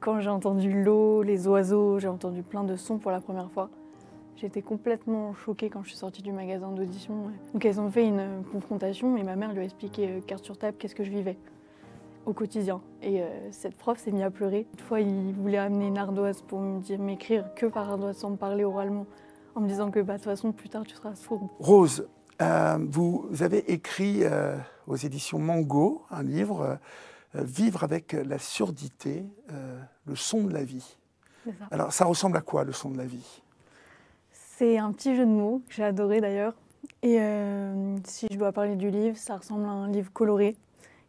Quand j'ai entendu l'eau, les oiseaux, j'ai entendu plein de sons pour la première fois. J'étais complètement choquée quand je suis sortie du magasin d'audition. Donc elles ont fait une confrontation et ma mère lui a expliqué carte sur table qu'est-ce que je vivais au quotidien. Et cette prof s'est mise à pleurer. Une fois, il voulait amener une ardoise pour me dire m'écrire que par ardoise sans me parler oralement, en me disant que de toute façon plus tard tu seras sourde. Rose, vous avez écrit aux éditions Mango un livre, Vivre avec la surdité, le son de la vie. C'est ça. Alors ça ressemble à quoi, le son de la vie? C'est un petit jeu de mots que j'ai adoré d'ailleurs. Et si je dois parler du livre, ça ressemble à un livre coloré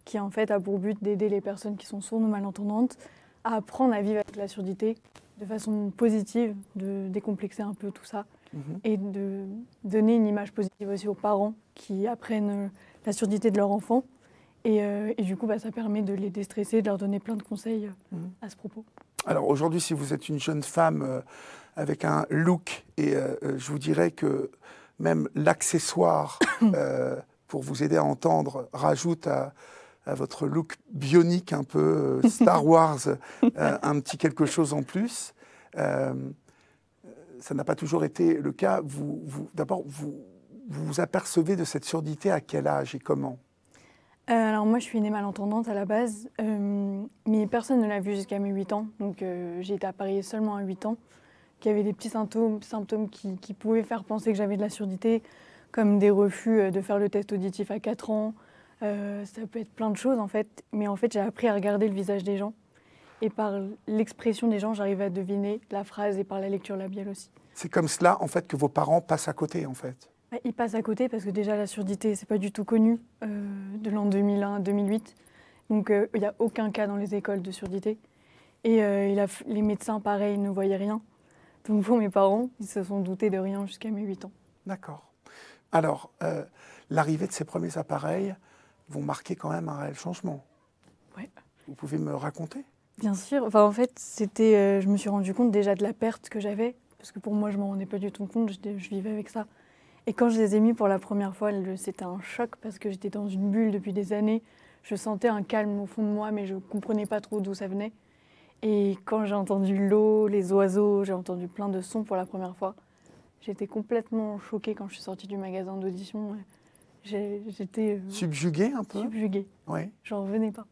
qui en fait a pour but d'aider les personnes qui sont sourdes ou malentendantes à apprendre à vivre avec la surdité de façon positive, de décomplexer un peu tout ça et de donner une image positive aussi aux parents qui apprennent la surdité de leur enfant. Et du coup, ça permet de les déstresser, de leur donner plein de conseils à ce propos. Alors aujourd'hui, si vous êtes une jeune femme avec un look, et je vous dirais que même l'accessoire pour vous aider à entendre rajoute à votre look bionique un peu Star Wars un petit quelque chose en plus. Ça n'a pas toujours été le cas. D'abord, vous apercevez de cette surdité à quel âge et comment? Alors moi, je suis née malentendante à la base, mais personne ne l'a vu jusqu'à mes 8 ans. Donc j'ai été appareillée seulement à 8 ans, qu'il y avait des petits symptômes qui pouvaient faire penser que j'avais de la surdité, comme des refus de faire le test auditif à 4 ans. Ça peut être plein de choses en fait. Mais en fait, j'ai appris à regarder le visage des gens. Et par l'expression des gens, j'arrivais à deviner la phrase et par la lecture labiale aussi. C'est comme cela en fait que vos parents passent à côté en fait? Ils passent à côté parce que déjà la surdité, c'est pas du tout connu de l'an 2001 à 2008. Donc il n'y a aucun cas dans les écoles de surdité. Et les médecins, pareil, ne voyaient rien. Donc pour mes parents, ils se sont doutés de rien jusqu'à mes 8 ans. D'accord. Alors, l'arrivée de ces premiers appareils vont marquer quand même un réel changement. Ouais. Vous pouvez me raconter? Bien sûr. Enfin, en fait, je me suis rendu compte déjà de la perte que j'avais. Parce que pour moi, je m'en rendais pas du tout compte, je vivais avec ça. Et quand je les ai mis pour la première fois, c'était un choc parce que j'étais dans une bulle depuis des années. Je sentais un calme au fond de moi, mais je ne comprenais pas trop d'où ça venait. Et quand j'ai entendu l'eau, les oiseaux, j'ai entendu plein de sons pour la première fois, j'étais complètement choquée quand je suis sortie du magasin d'audition. J'étais subjuguée un peu? Subjuguée. Oui. J'en revenais pas.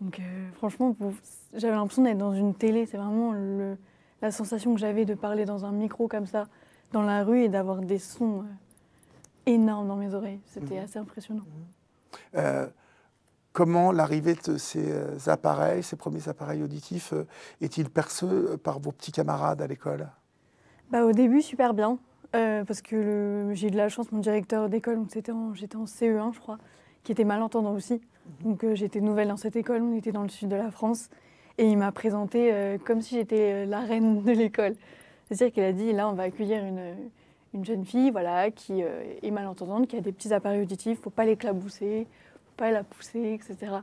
Donc franchement, j'avais l'impression d'être dans une télé. C'est vraiment la sensation que j'avais de parler dans un micro comme ça, dans la rue, et d'avoir des sons énormes dans mes oreilles. C'était assez impressionnant. Comment l'arrivée de ces appareils, ces premiers appareils auditifs, est-il perçu par vos petits camarades à l'école? Au début, super bien, parce que j'ai eu de la chance, mon directeur d'école, j'étais en CE1, je crois, qui était malentendant aussi. Donc j'étais nouvelle dans cette école, on était dans le sud de la France, et il m'a présentée comme si j'étais la reine de l'école. C'est-à-dire qu'il a dit, là, on va accueillir une jeune fille voilà, qui est malentendante, qui a des petits appareils auditifs, il ne faut pas l'éclabousser, faut pas la pousser, etc.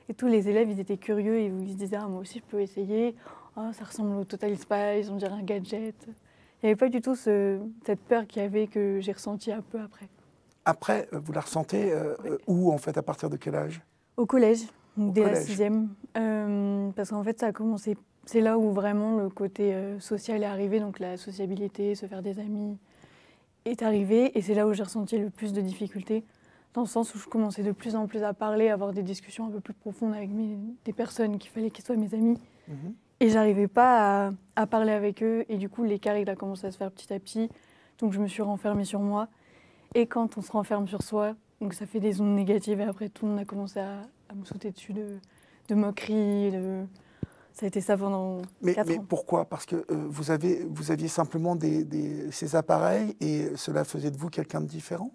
Et tous les élèves, ils étaient curieux, et ils se disaient, ah, moi aussi, je peux essayer. Oh, ça ressemble au Total Spice, on dirait un gadget. Il n'y avait pas du tout cette peur qu'il y avait que j'ai ressentie un peu après. Après, vous la ressentez où, en fait, à partir de quel âge? Au collège, dès la collège. 6e. Parce qu'en fait, ça a commencé. C'est là où vraiment le côté social est arrivé, donc la sociabilité, se faire des amis est arrivé. Et c'est là où j'ai ressenti le plus de difficultés, dans le sens où je commençais de plus en plus à parler, à avoir des discussions un peu plus profondes avec des personnes qu'il fallait qu'ils soient mes amis. Et j'arrivais pas à parler avec eux. Et du coup, l'écart, il a commencé à se faire petit à petit. Donc je me suis renfermée sur moi. Et quand on se renferme sur soi, donc ça fait des ondes négatives. Et après, tout le monde a commencé à me sauter dessus de moqueries. Ça a été ça pendant 4 ans. Mais pourquoi? Parce que vous aviez simplement ces appareils et cela faisait de vous quelqu'un de différent?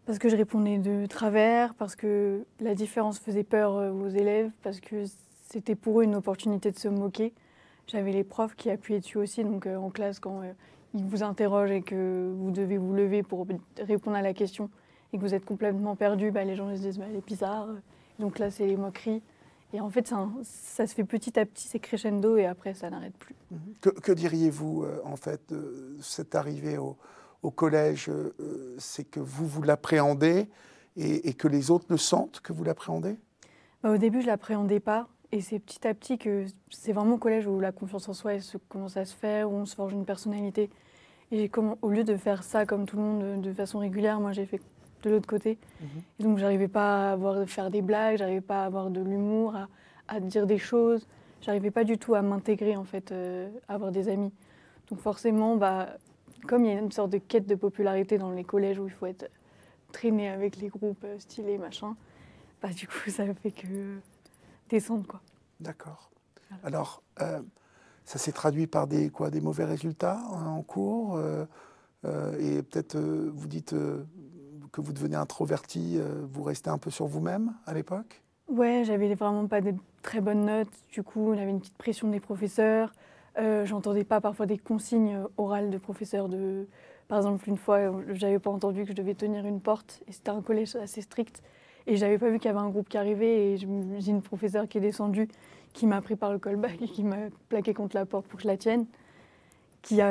Parce que je répondais de travers, parce que la différence faisait peur aux élèves, parce que c'était pour eux une opportunité de se moquer. J'avais les profs qui appuyaient dessus aussi, donc en classe, quand ils vous interrogent et que vous devez vous lever pour répondre à la question et que vous êtes complètement perdu, les gens se disent « elle est bizarre ». Donc là, c'est les moqueries. Et en fait, ça se fait petit à petit, c'est crescendo et après, ça n'arrête plus. Que diriez-vous, en fait, de cette arrivée au collège? C'est que vous l'appréhendez et que les autres le sentent, que vous l'appréhendez? Au début, je ne l'appréhendais pas. Et c'est petit à petit que c'est vraiment au collège où la confiance en soi elle commence à se faire, où on se forge une personnalité. Et au lieu de faire ça comme tout le monde de façon régulière, moi j'ai fait de l'autre côté. Et donc j'arrivais pas à faire des blagues, j'arrivais pas à avoir de l'humour, à dire des choses. J'arrivais pas du tout à m'intégrer en fait, à avoir des amis. Donc forcément, comme il y a une sorte de quête de popularité dans les collèges où il faut être traîné avec les groupes stylés, machin, du coup ça fait que descendre quoi. D'accord. Voilà. Alors, ça s'est traduit par des mauvais résultats en cours et peut-être vous dites que vous devenez introverti, vous restez un peu sur vous-même à l'époque? Ouais, j'avais vraiment pas de très bonnes notes. Du coup, on avait une petite pression des professeurs. J'entendais pas parfois des consignes orales de professeurs. Par exemple, une fois, j'avais pas entendu que je devais tenir une porte. Et c'était un collège assez strict. Et j'avais pas vu qu'il y avait un groupe qui arrivait. Et j'ai une professeure qui est descendue, qui m'a pris par le callback et qui m'a plaqué contre la porte pour que je la tienne. Qui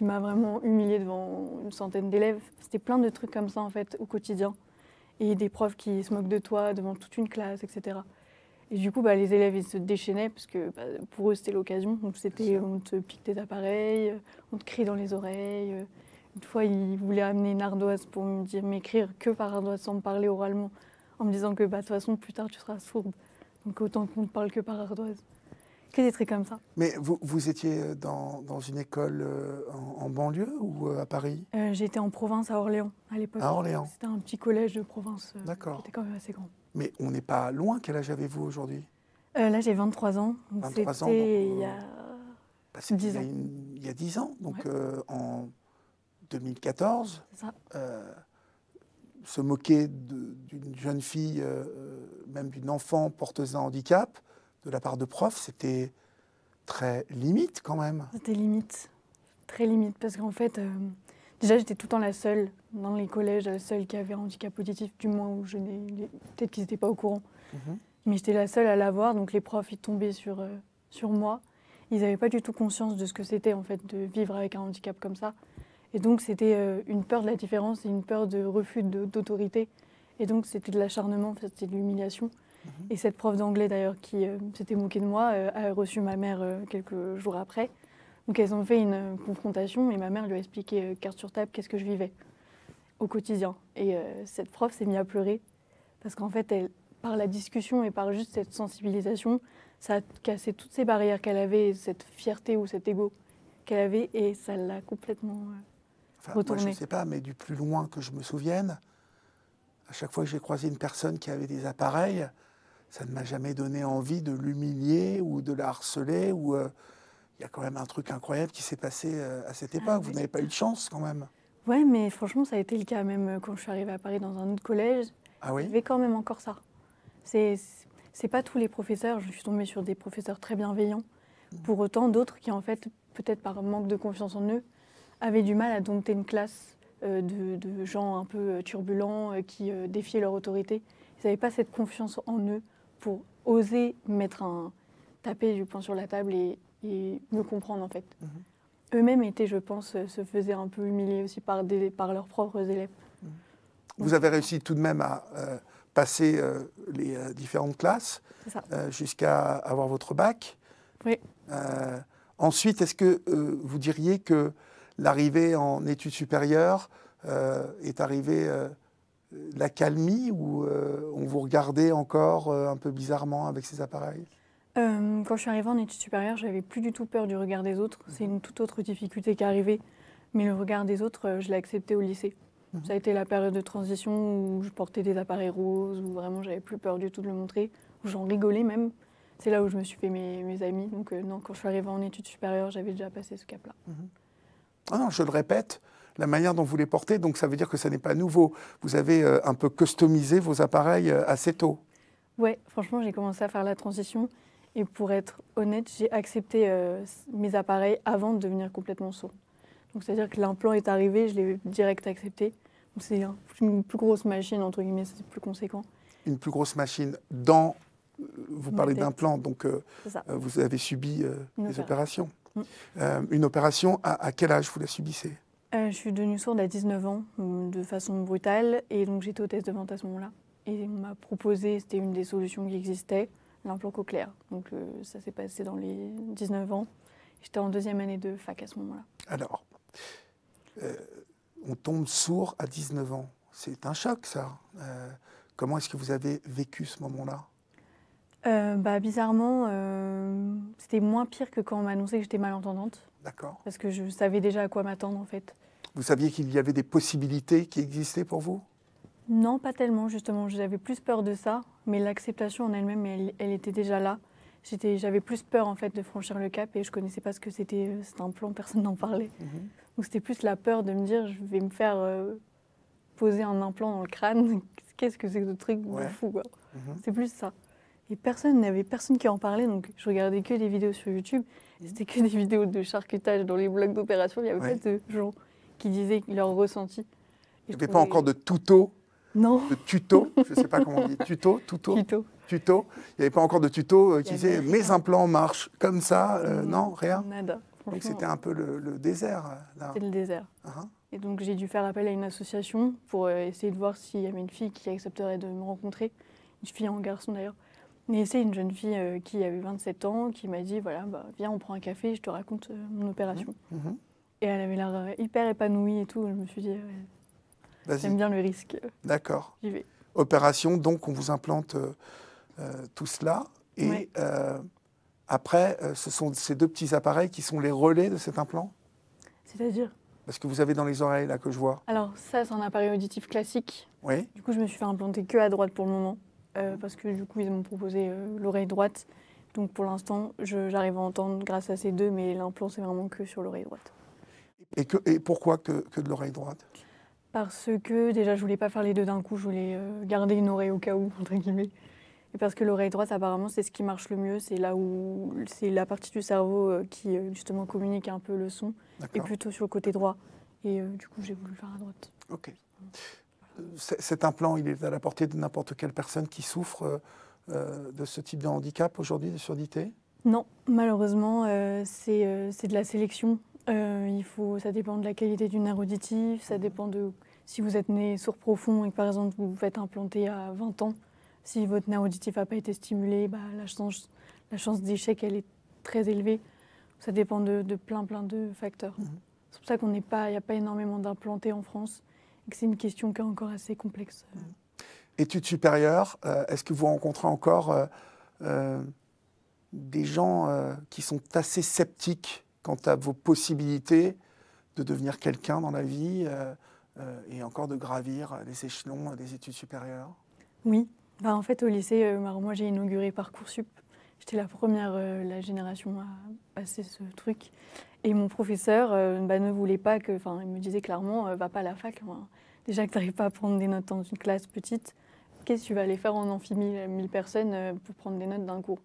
m'a vraiment humiliée devant une centaine d'élèves. C'était plein de trucs comme ça, en fait, au quotidien. Et des profs qui se moquent de toi devant toute une classe, etc. Et du coup, les élèves, ils se déchaînaient parce que pour eux, c'était l'occasion. Donc, on te pique tes appareils, on te crie dans les oreilles. Une fois, ils voulaient amener une ardoise pour m'écrire que par ardoise sans me parler oralement, en me disant que de toute façon, plus tard, tu seras sourde. Donc, autant qu'on ne parle que par ardoise. Que des trucs comme ça. Mais vous étiez dans une école en banlieue ou à Paris? J'étais en province à Orléans à l'époque. À Orléans. C'était un petit collège de province qui D'accord. était quand même assez grand. Mais on n'est pas loin. Quel âge avez-vous aujourd'hui? Là, j'ai 23 ans. Donc 23 ans, c'était il y a 10 ans. Il y a 10 ans, donc Ouais. En 2014. C'est ça. Se moquer d'une jeune fille, même d'une enfant porteuse d'un handicap, de la part de profs, c'était très limite quand même. C'était limite, très limite, parce qu'en fait, déjà j'étais tout le temps la seule dans les collèges, la seule qui avait un handicap auditif, du moins où peut-être qu'ils n'étaient pas au courant, mais j'étais la seule à l'avoir, donc les profs ils tombaient sur moi. Ils n'avaient pas du tout conscience de ce que c'était en fait de vivre avec un handicap comme ça. Et donc c'était une peur de la différence et une peur de refus d'autorité. Et donc c'était de l'acharnement, c'était de l'humiliation. Et cette prof d'anglais d'ailleurs qui s'était moquée de moi a reçu ma mère quelques jours après. Donc elles ont fait une confrontation et ma mère lui a expliqué carte sur table qu'est-ce que je vivais au quotidien. Et cette prof s'est mise à pleurer parce qu'en fait, par la discussion et par juste cette sensibilisation, ça a cassé toutes ces barrières qu'elle avait, cette fierté ou cet ego qu'elle avait et ça l'a complètement retourné. Moi, je ne sais pas, mais du plus loin que je me souvienne, à chaque fois que j'ai croisé une personne qui avait des appareils, ça ne m'a jamais donné envie de l'humilier ou de la harceler. Il y a quand même un truc incroyable qui s'est passé à cette époque. Vous n'avez pas eu de chance quand même. Ouais, mais franchement, ça a été le cas même quand je suis arrivée à Paris dans un autre collège. Ah oui? Il y avait quand même encore ça. C'est pas tous les professeurs. Je suis tombée sur des professeurs très bienveillants. Pour autant, d'autres qui, en fait, peut-être par manque de confiance en eux, avaient du mal à dompter une classe de gens un peu turbulents qui défiaient leur autorité. Ils n'avaient pas cette confiance en eux pour oser taper du poing sur la table et me comprendre, en fait. Eux-mêmes étaient, je pense, se faisaient un peu humilier aussi par leurs propres élèves. Vous avez réussi tout de même à passer les différentes classes jusqu'à avoir votre bac. Oui. Ensuite, est-ce que vous diriez que l'arrivée en études supérieures est arrivée l'accalmie ou on vous regardait encore un peu bizarrement avec ces appareils? Quand je suis arrivée en études supérieures, j'avais plus du tout peur du regard des autres. C'est une toute autre difficulté qui arrivait. Mais le regard des autres, je l'ai accepté au lycée. Ça a été la période de transition où je portais des appareils roses, où vraiment j'avais plus peur du tout de le montrer, où j'en rigolais même. C'est là où je me suis fait mes amis. Donc non, quand je suis arrivée en études supérieures, j'avais déjà passé ce cap-là. Ah non, je le répète, la manière dont vous les portez, donc ça veut dire que ça n'est pas nouveau. Vous avez un peu customisé vos appareils assez tôt. Ouais, franchement, j'ai commencé à faire la transition. Et pour être honnête, j'ai accepté mes appareils avant de devenir complètement sourd. Donc c'est-à-dire que l'implant est arrivé, je l'ai direct accepté. Donc c'est une plus grosse machine, entre guillemets, c'est plus conséquent. Une plus grosse machine dans... Vous parlez d'implant, donc vous avez subi des opérations. Une opération, à quel âge vous la subissez? Je suis devenue sourde à 19 ans, de façon brutale, et donc j'étais hôtesse de vente à ce moment-là. Et on m'a proposé, c'était une des solutions qui existait, l'implant cochléaire. Donc ça s'est passé dans les 19 ans. J'étais en 2e année de fac à ce moment-là. Alors, on tombe sourd à 19 ans. C'est un choc, ça. Comment est-ce que vous avez vécu ce moment-là? Bizarrement, c'était moins pire que quand on m'a annoncé que j'étais malentendante. D'accord. Parce que je savais déjà à quoi m'attendre, en fait. Vous saviez qu'il y avait des possibilités qui existaient pour vous? Non, pas tellement, justement. J'avais plus peur de ça, mais l'acceptation en elle-même, elle était déjà là. J'avais plus peur, en fait, de franchir le cap et je connaissais pas ce que c'était cet implant, personne n'en parlait. Donc c'était plus la peur de me dire, je vais me faire poser un implant dans le crâne. Qu'est-ce que c'est que ce truc de fou, quoi. C'est plus ça. Et il n'y avait personne qui en parlait, donc je regardais que des vidéos sur YouTube. C'était que des vidéos de charcutage dans les blocs d'opération. Il n'y avait pas de gens qui disaient leur ressenti. Il n'y avait pas encore de tuto? Non. De tuto, je ne sais pas comment on dit. Tuto. Il n'y avait pas encore de tuto qui disait mes implants marchent comme ça. Non, rien. Nada. Donc c'était un peu le désert. C'était le désert. Et donc j'ai dû faire appel à une association pour essayer de voir s'il y avait une fille qui accepterait de me rencontrer. Une fille et un garçon d'ailleurs. Et c'est une jeune fille qui avait 27 ans qui m'a dit voilà, viens, on prend un café, je te raconte mon opération. Et elle avait l'air hyper épanouie et tout. Je me suis dit, j'aime bien le risque. D'accord. J'y vais. Opération, donc on vous implante tout cela. Et après, ce sont ces 2 petits appareils qui sont les relais de cet implant? C'est-à-dire? Parce que vous avez dans les oreilles, là, que je vois. Alors ça, c'est un appareil auditif classique. Oui. Du coup, je me suis fait implanter que à droite pour le moment. Parce que du coup, ils m'ont proposé l'oreille droite. Donc pour l'instant, j'arrive à entendre grâce à ces 2, mais l'implant, c'est vraiment que sur l'oreille droite. Et pourquoi que de l'oreille droite? Parce que déjà, je voulais pas faire les 2 d'un coup, je voulais garder une oreille au cas où, entre guillemets. Et parce que l'oreille droite, apparemment, c'est ce qui marche le mieux. C'est là où c'est la partie du cerveau qui justement communique un peu le son, et plutôt sur le côté droit. Et du coup, j'ai voulu le faire à droite. Ok. Cet implant, il est à la portée de n'importe quelle personne qui souffre de ce type de handicap aujourd'hui, de surdité? Non, malheureusement, c'est de la sélection. Ça dépend de la qualité du nerf auditif, ça dépend de si vous êtes né sourd profond et que par exemple vous vous faites implanter à 20 ans. Si votre nerf auditif n'a pas été stimulé, la chance d'échec elle est très élevée. Ça dépend de plein de facteurs. C'est pour ça qu'il n'y a pas énormément d'implantés en France. Et que c'est une question qui est encore assez complexe. Études supérieures, est-ce que vous rencontrez encore des gens qui sont assez sceptiques quant à vos possibilités de devenir quelqu'un dans la vie et encore de gravir les échelons des études supérieures? Oui, en fait au lycée, moi j'ai inauguré Parcoursup. J'étais la première, la génération à passer ce truc. Et mon professeur ne voulait pas il me disait clairement, va pas à la fac. Déjà que tu n'arrives pas à prendre des notes dans une classe petite, qu'est-ce que tu vas aller faire en amphi 1000 personnes pour prendre des notes d'un cours?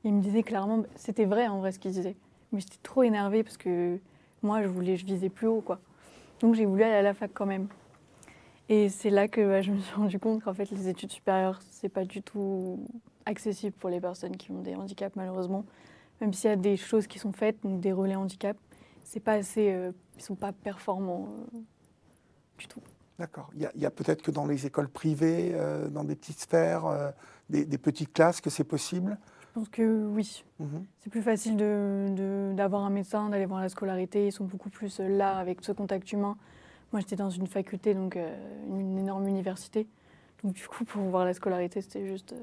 Il me disait clairement, c'était vrai en vrai ce qu'il disait. Mais j'étais trop énervée parce que moi je visais plus haut, quoi. Donc j'ai voulu aller à la fac quand même. Et c'est là que je me suis rendu compte qu'en fait les études supérieures, c'est pas du tout accessible pour les personnes qui ont des handicaps malheureusement. Même s'il y a des choses qui sont faites, donc des relais handicap, c'est pas assez, ils sont pas performants du tout. D'accord. Il y a peut-être que dans les écoles privées, dans des petites sphères, des petites classes, que c'est possible? Je pense que oui. C'est plus facile d'avoir un médecin, d'aller voir la scolarité. Ils sont beaucoup plus là avec ce contact humain. Moi, j'étais dans une faculté, donc une énorme université. Donc du coup, pour voir la scolarité, c'était juste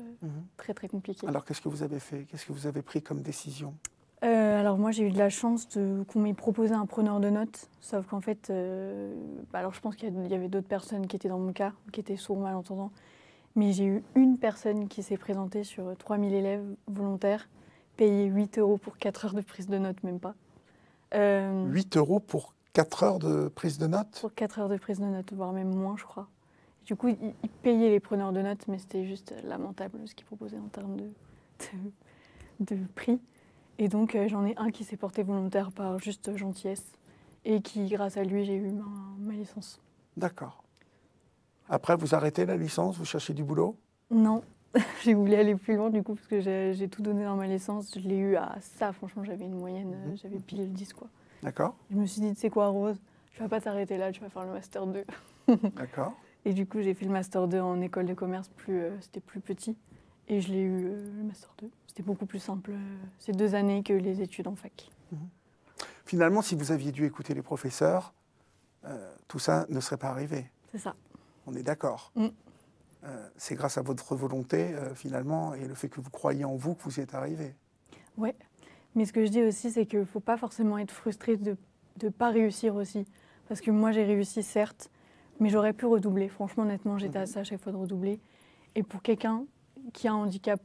très très compliqué. Alors qu'est-ce que vous avez fait? Qu'est-ce que vous avez pris comme décision? Alors moi, j'ai eu de la chance qu'on m'ait proposé un preneur de notes. Sauf qu'en fait, alors je pense qu'il y avait d'autres personnes qui étaient dans mon cas, qui étaient sourds malentendants. Mais j'ai eu une personne qui s'est présentée sur 3000 élèves volontaires, payée 8 € pour 4 heures de prise de notes, même pas. 8 € pour 4 heures de prise de notes? Pour 4 heures de prise de notes, voire même moins, je crois. Du coup, ils payaient les preneurs de notes, mais c'était juste lamentable ce qu'ils proposaient en termes de prix. Et donc, j'en ai un qui s'est porté volontaire par juste gentillesse et qui, grâce à lui, j'ai eu ma licence. D'accord. Après, vous arrêtez la licence, vous cherchez du boulot? Non, j'ai voulu aller plus loin du coup, parce que j'ai tout donné dans ma licence. Je l'ai eu à ça, franchement, j'avais une moyenne, j'avais pile 10, quoi. D'accord. Je me suis dit, tu sais quoi, Rose, tu vas pas t'arrêter là, tu vas faire le Master 2. D'accord. Et du coup, j'ai fait le Master 2 en école de commerce, c'était plus petit. et je l'ai eu le Master 2. C'était beaucoup plus simple ces 2 années que les études en fac. Finalement, si vous aviez dû écouter les professeurs, tout ça ne serait pas arrivé. C'est ça. On est d'accord. C'est grâce à votre volonté, finalement, et le fait que vous croyez en vous que vous y êtes arrivé. Ouais. Mais ce que je dis aussi, c'est qu'il ne faut pas forcément être frustré de ne pas réussir aussi. Parce que moi, j'ai réussi, certes, mais j'aurais pu redoubler. Franchement, honnêtement, j'étais à ça à chaque fois de redoubler. Et pour quelqu'un qui a un handicap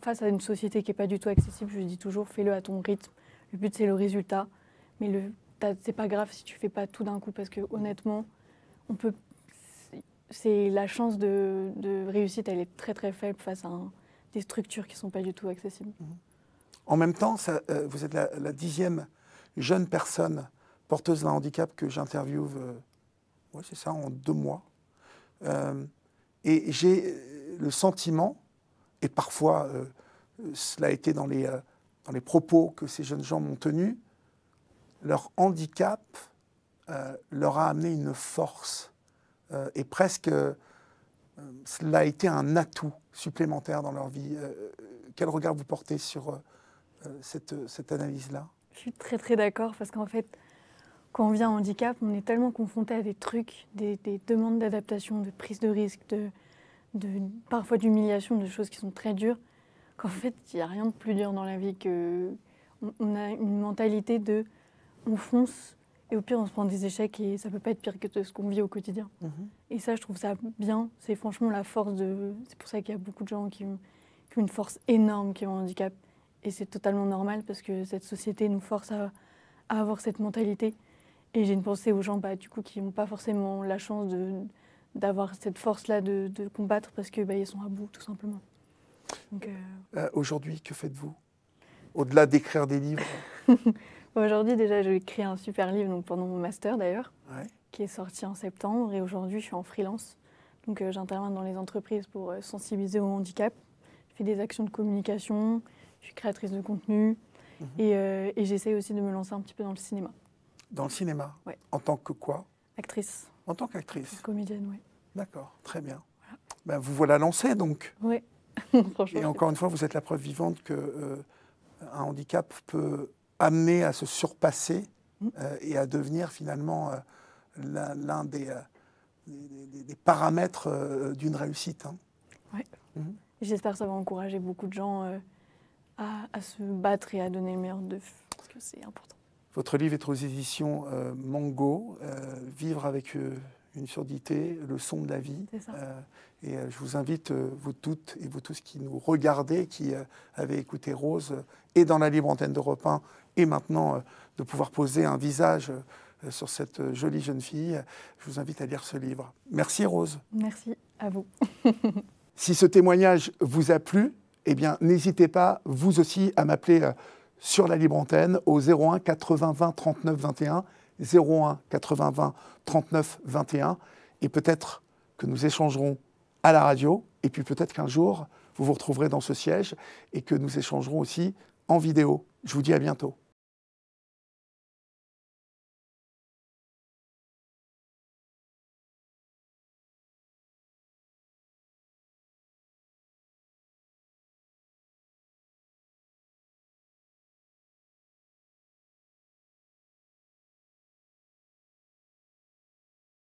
face à une société qui n'est pas du tout accessible, je dis toujours, fais-le à ton rythme. Le but, c'est le résultat. Mais c'est pas grave si tu fais pas tout d'un coup, parce que honnêtement, c'est la chance de réussite, elle est très très faible face à des structures qui sont pas du tout accessibles. En même temps, vous êtes la 10e jeune personne porteuse d'un handicap que j'interviewe, c'est ça, en 2 mois. Et j'ai le sentiment, et parfois cela a été dans les propos que ces jeunes gens m'ont tenus, leur handicap leur a amené une force. Et presque, cela a été un atout supplémentaire dans leur vie. Quel regard vous portez sur cette analyse-là? Je suis très très d'accord, parce qu'en fait, quand on vient à handicap, on est tellement confronté à des trucs, des demandes d'adaptation, de prise de risque, parfois d'humiliation, de choses qui sont très dures, qu'en fait, il n'y a rien de plus dur dans la vie que... On a une mentalité de... On fonce, et au pire, on se prend des échecs, et ça ne peut pas être pire que ce qu'on vit au quotidien. Et ça, je trouve ça bien. C'est franchement la force de... C'est pour ça qu'il y a beaucoup de gens qui ont une force énorme qui ont un handicap. Et c'est totalement normal, parce que cette société nous force à avoir cette mentalité. Et j'ai une pensée aux gens du coup, qui n'ont pas forcément la chance d'avoir cette force-là de combattre, parce qu'ils sont à bout, tout simplement. Aujourd'hui, que faites-vous? Au-delà d'écrire des livres? Aujourd'hui, déjà, j'ai écrit un super livre pendant mon master, d'ailleurs, Ouais. qui est sorti en septembre. Et aujourd'hui, je suis en freelance. Donc, j'interviens dans les entreprises pour sensibiliser au handicap. Je fais des actions de communication. Je suis créatrice de contenu. Et j'essaye aussi de me lancer un petit peu dans le cinéma. Dans le cinéma? Ouais. En tant que quoi? Actrice. En tant qu'actrice? Comédienne, oui. D'accord, très bien. Voilà. Vous voilà lancée, donc. Oui. Franchement. Et encore une fois, vous êtes la preuve vivante qu'un handicap peut amener à se surpasser et à devenir finalement l'un des paramètres d'une réussite. Oui. J'espère que ça va encourager beaucoup de gens à se battre et à donner le meilleur d'eux, parce que c'est important. Votre livre est aux éditions Mango, Vivre avec une surdité, le son de la vie. C'est ça. Et je vous invite, vous toutes et vous tous qui nous regardez, qui avez écouté Rose, et dans la libre antenne d'Europe 1, et maintenant de pouvoir poser un visage sur cette jolie jeune fille, je vous invite à lire ce livre. Merci Rose. Merci à vous. Si ce témoignage vous a plu, eh bien n'hésitez pas, vous aussi, à m'appeler sur la libre antenne au 01 80 20 39 21, 01 80 20 39 21, et peut-être que nous échangerons à la radio, et puis peut-être qu'un jour, vous vous retrouverez dans ce siège et que nous échangerons aussi en vidéo. Je vous dis à bientôt.